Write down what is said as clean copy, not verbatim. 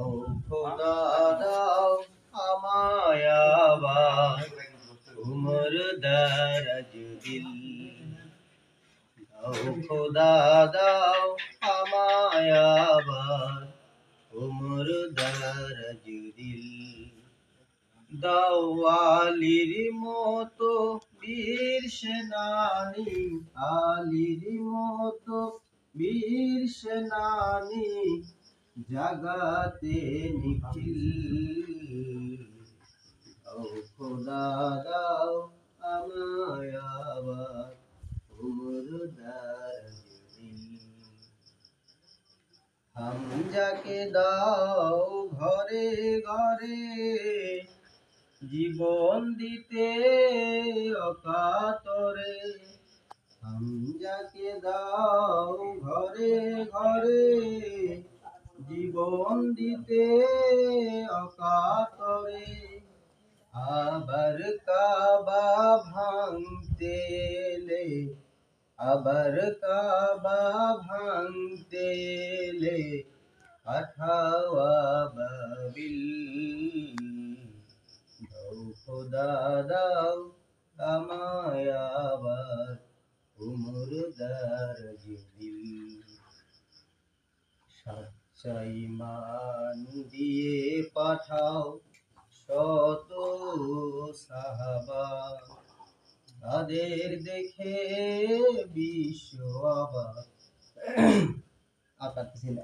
ও খোদা দাও আমায় আবার উমর দারাজ দিল। ও খোদা দাও আমায় আবার উমর দারাজ দিল। দাও আলীর মতো বীর সেনানী, আলীর মতো বীর সেনানী জাগাতে নিখিল। ও খোদা দাও আমায় আবার উমর দারাজ দিল। হামজাকে দাও ঘরে ঘরে জীবন দিতে অকাতরে। হামজাকে দাও ঘরে ঘরে জীবন দিতে অকাতরে। আবার কাবা ভাঙতে এলে, আবার কাবা ভাঙতে এলে পাঠাও আবাবিল। দাও খোদা দাও আমায় আবার উমর দারাজ দিল। সাচ্চা ঈমান দিয়ে পাঠাও শত সাহাবা, তাদের দেখে বিশ্ব অবাক। আর পারতেছি না।